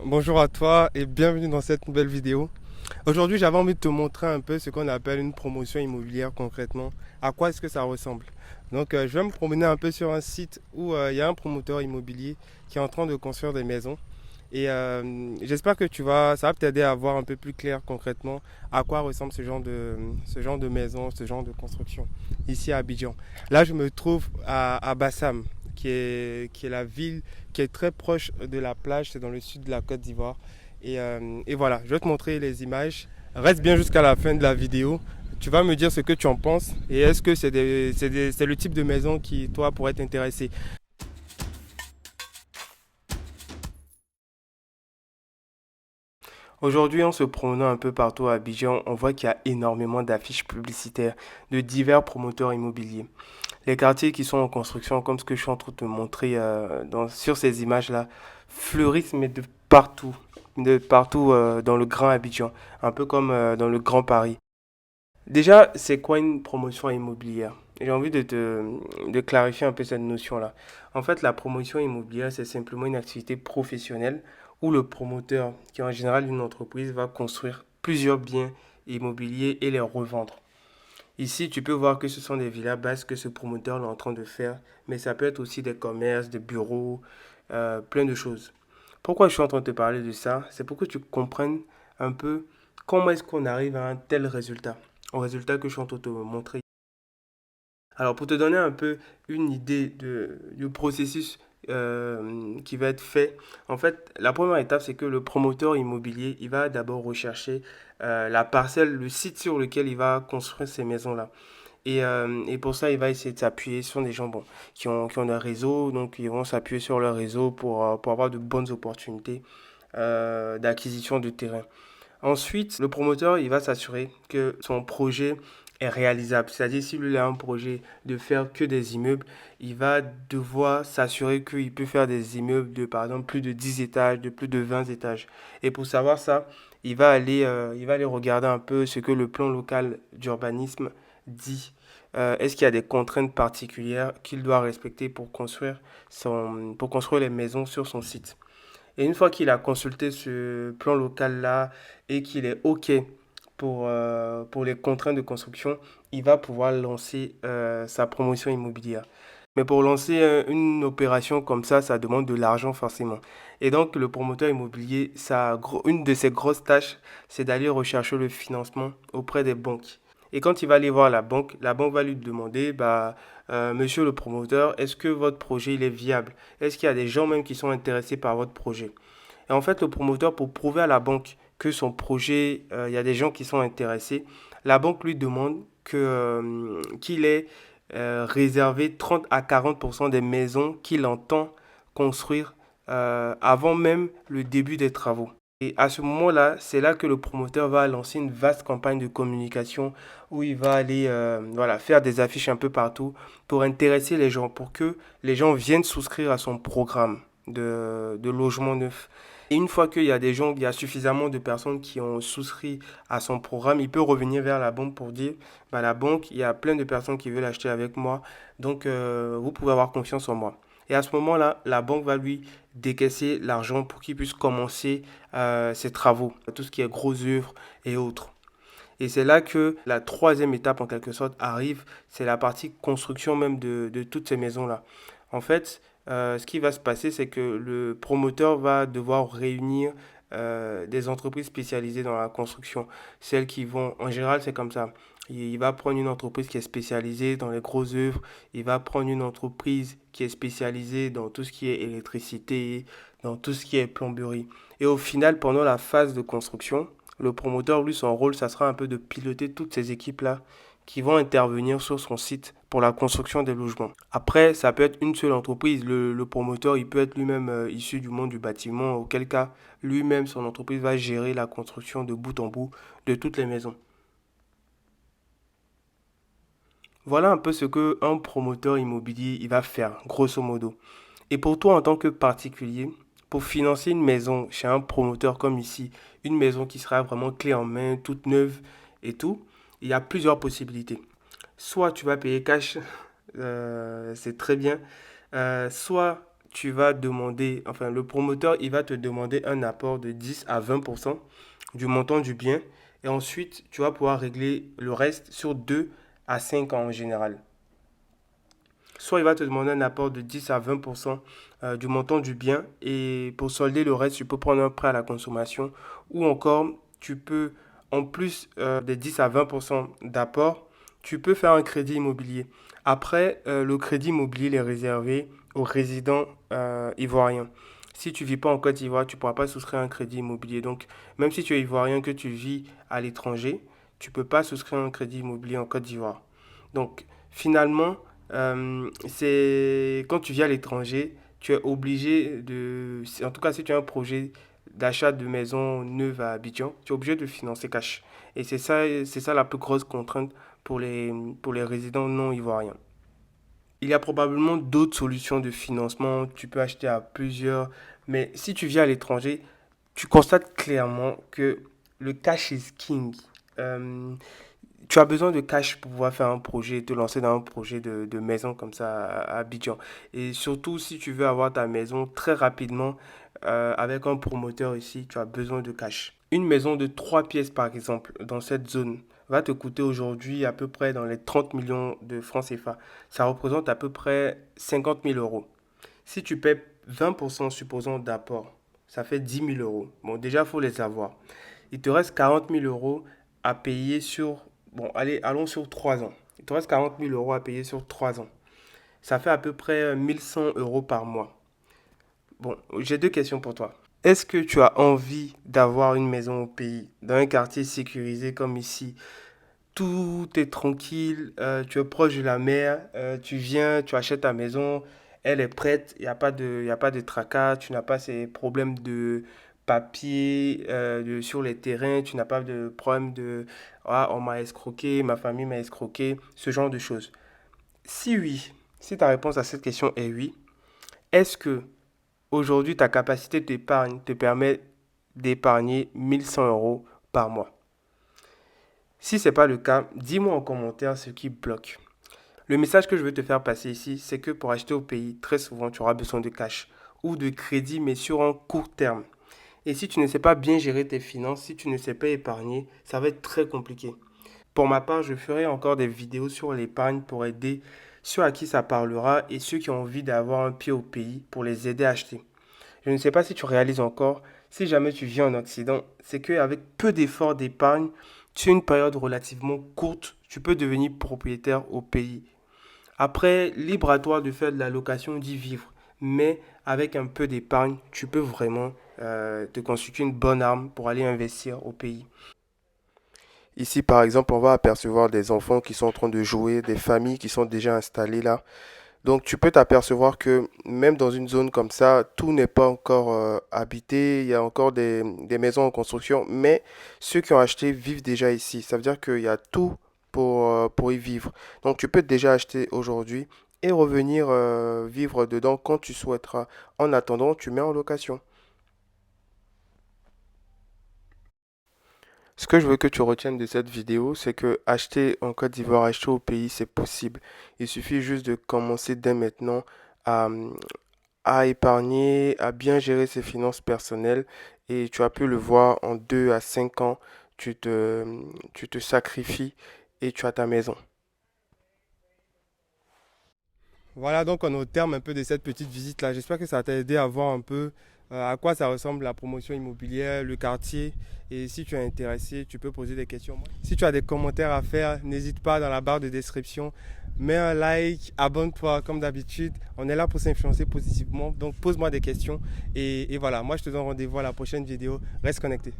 Bonjour à toi et bienvenue dans cette nouvelle vidéo. Aujourd'hui, j'avais envie de te montrer un peu ce qu'on appelle une promotion immobilière concrètement. À quoi est-ce que ça ressemble? Je vais me promener un peu sur un site où il y a un promoteur immobilier qui est en train de construire des maisons. J'espère que ça va t'aider à voir un peu plus clair concrètement à quoi ressemble ce genre de maison, ce genre de construction ici à Abidjan. Là, je me trouve à Bassam, qui est la ville qui est très proche de la plage. C'est dans le sud de la Côte d'Ivoire. Et voilà, je vais te montrer les images. Reste bien jusqu'à la fin de la vidéo. Tu vas me dire ce que tu en penses et est-ce que c'est le type de maison qui, toi, pourrait t'intéresser. Aujourd'hui, en se promenant un peu partout à Abidjan, on voit qu'il y a énormément d'affiches publicitaires de divers promoteurs immobiliers. Les quartiers qui sont en construction, comme ce que je suis en train de te montrer sur ces images-là, fleurissent mais de partout dans le Grand Abidjan, un peu comme dans le Grand Paris. Déjà, c'est quoi une promotion immobilière? J'ai envie de clarifier un peu cette notion-là. En fait, la promotion immobilière, c'est simplement une activité professionnelle où le promoteur, qui est en général une entreprise, va construire plusieurs biens immobiliers et les revendre. Ici, tu peux voir que ce sont des villas basses que ce promoteur est en train de faire, mais ça peut être aussi des commerces, des bureaux, plein de choses. Pourquoi je suis en train de te parler de ça? C'est pour que tu comprennes un peu comment est-ce qu'on arrive à un tel résultat, au résultat que je suis en train de te montrer. Alors, pour te donner un peu une idée du processus qui va être fait, en fait, la première étape, c'est que le promoteur immobilier, il va d'abord rechercher la parcelle, le site sur lequel il va construire ces maisons-là. Et pour ça, il va essayer de s'appuyer sur des gens bon, qui ont un réseau, donc ils vont s'appuyer sur leur réseau pour avoir de bonnes opportunités d'acquisition de terrain. Ensuite, le promoteur, il va s'assurer que son projet est réalisable. C'est-à-dire, si lui a un projet de faire que des immeubles, il va devoir s'assurer qu'il peut faire des immeubles de, par exemple, plus de 10 étages, de plus de 20 étages. Et pour savoir ça, il va aller regarder un peu ce que le plan local d'urbanisme dit. Est-ce qu'il y a des contraintes particulières qu'il doit respecter pour construire les maisons sur son site? Et une fois qu'il a consulté ce plan local-là et qu'il est OK pour les contraintes de construction, il va pouvoir lancer sa promotion immobilière. Mais pour lancer une opération comme ça demande de l'argent forcément. Et donc le promoteur immobilier, une de ses grosses tâches, c'est d'aller rechercher le financement auprès des banques. Et quand il va aller voir la banque va lui demander, monsieur le promoteur, est-ce que votre projet il est viable? Est-ce qu'il y a des gens même qui sont intéressés par votre projet? Et en fait, le promoteur, pour prouver à la banque que son projet, il y a des gens qui sont intéressés, la banque lui demande qu'il ait réservé 30 à 40% des maisons qu'il entend construire avant même le début des travaux. Et à ce moment-là, c'est là que le promoteur va lancer une vaste campagne de communication où il va aller voilà, faire des affiches un peu partout pour intéresser les gens, pour que les gens viennent souscrire à son programme de logement neuf. Et une fois qu'il y a des gens, il y a suffisamment de personnes qui ont souscrit à son programme, il peut revenir vers la banque pour dire, la banque, il y a plein de personnes qui veulent acheter avec moi, donc vous pouvez avoir confiance en moi. Et à ce moment-là, la banque va lui décaisser l'argent pour qu'il puisse commencer ses travaux, tout ce qui est gros œuvres et autres. Et c'est là que la troisième étape, en quelque sorte, arrive. C'est la partie construction même de toutes ces maisons-là. En fait, ce qui va se passer, c'est que le promoteur va devoir réunir des entreprises spécialisées dans la construction. Celles qui vont, en général, c'est comme ça. Il va prendre une entreprise qui est spécialisée dans les grosses œuvres. Il va prendre une entreprise qui est spécialisée dans tout ce qui est électricité, dans tout ce qui est plomberie. Et au final, pendant la phase de construction, le promoteur, lui, son rôle, ça sera un peu de piloter toutes ces équipes-là qui vont intervenir sur son site pour la construction des logements. Après, ça peut être une seule entreprise. Le promoteur, il peut être lui-même issu du monde du bâtiment, auquel cas, lui-même, son entreprise va gérer la construction de bout en bout de toutes les maisons. Voilà un peu ce que un promoteur immobilier il va faire, grosso modo. Et pour toi, en tant que particulier, pour financer une maison chez un promoteur comme ici, une maison qui sera vraiment clé en main, toute neuve et tout, il y a plusieurs possibilités. Soit tu vas payer cash, c'est très bien. Soit tu vas demander, enfin le promoteur, il va te demander un apport de 10 à 20% du montant du bien. Et ensuite, tu vas pouvoir régler le reste sur 2 à 5 ans en général. Soit il va te demander un apport de 10 à 20% du montant du bien et pour solder le reste, tu peux prendre un prêt à la consommation ou encore tu peux, en plus des 10 à 20% d'apport, tu peux faire un crédit immobilier. Après, le crédit immobilier il est réservé aux résidents ivoiriens. Si tu ne vis pas en Côte d'Ivoire, tu ne pourras pas souscrire un crédit immobilier. Donc, même si tu es ivoirien, que tu vis à l'étranger, tu ne peux pas souscrire un crédit immobilier en Côte d'Ivoire. Donc, finalement, c'est quand tu vis à l'étranger, tu es obligé de, en tout cas si tu as un projet d'achat de maison neuve à Abidjan, tu es obligé de financer cash. Et c'est ça la plus grosse contrainte pour les résidents non ivoiriens. Il y a probablement d'autres solutions de financement, tu peux acheter à plusieurs, mais si tu vis à l'étranger, tu constates clairement que le cash is king. Euh, Tu as besoin de cash pour pouvoir faire un projet, te lancer dans un projet de maison comme ça à Abidjan. Et surtout, si tu veux avoir ta maison très rapidement avec un promoteur ici, tu as besoin de cash. Une maison de 3 pièces, par exemple, dans cette zone, va te coûter aujourd'hui à peu près dans les 30 millions de francs CFA. Ça représente à peu près 50 000 euros. Si tu paies 20%, supposons, d'apport, ça fait 10 000 euros. Bon, déjà, il faut les avoir. Il te reste 40 000 euros à payer sur... Bon, allez, allons sur 3 ans. Il te reste 40 000 euros à payer sur 3 ans. Ça fait à peu près 1 100 euros par mois. Bon, j'ai deux questions pour toi. Est-ce que tu as envie d'avoir une maison au pays, dans un quartier sécurisé comme ici? Tout est tranquille, tu es proche de la mer, tu viens, tu achètes ta maison, elle est prête, il y a pas de tracas, tu n'as pas ces problèmes de papier sur les terrains, tu n'as pas de problème de ah, on m'a escroqué, ma famille m'a escroqué, ce genre de choses. Si oui, si ta réponse à cette question est oui, est-ce que aujourd'hui ta capacité d'épargne te permet d'épargner 1 100 euros par mois? Si ce n'est pas le cas, dis-moi en commentaire ce qui bloque. Le message que je veux te faire passer ici, c'est que pour acheter au pays, très souvent, tu auras besoin de cash ou de crédit, mais sur un court terme. Et si tu ne sais pas bien gérer tes finances, si tu ne sais pas épargner, ça va être très compliqué. Pour ma part, je ferai encore des vidéos sur l'épargne pour aider ceux à qui ça parlera et ceux qui ont envie d'avoir un pied au pays pour les aider à acheter. Je ne sais pas si tu réalises encore, si jamais tu vis en Occident, c'est qu'avec peu d'efforts d'épargne, sur une période relativement courte, tu peux devenir propriétaire au pays. Après, libre à toi de faire de la location, d'y vivre. Mais avec un peu d'épargne, tu peux vraiment te constituer une bonne arme pour aller investir au pays. Ici, par exemple, on va apercevoir des enfants qui sont en train de jouer, des familles qui sont déjà installées là. Donc, tu peux t'apercevoir que même dans une zone comme ça, tout n'est pas encore habité. Il y a encore des maisons en construction, mais ceux qui ont acheté vivent déjà ici. Ça veut dire qu'il y a tout pour y vivre. Donc, tu peux déjà acheter aujourd'hui et revenir vivre dedans quand tu souhaiteras. En attendant, tu mets en location. Ce que je veux que tu retiennes de cette vidéo, c'est que acheter en Côte d'Ivoire, acheter au pays, c'est possible. Il suffit juste de commencer dès maintenant à, à épargner, à bien gérer ses finances personnelles et tu as pu le voir en 2 à 5 ans, tu te, tu te sacrifies et tu as ta maison. Voilà, donc on est au terme un peu de cette petite visite-là. J'espère que ça t'a aidé à voir un peu à quoi ça ressemble la promotion immobilière, le quartier. Et si tu es intéressé, tu peux poser des questions. Si tu as des commentaires à faire, n'hésite pas dans la barre de description. Mets un like, abonne-toi comme d'habitude. On est là pour s'influencer positivement. Donc pose-moi des questions. Et voilà, moi je te donne rendez-vous à la prochaine vidéo. Reste connecté.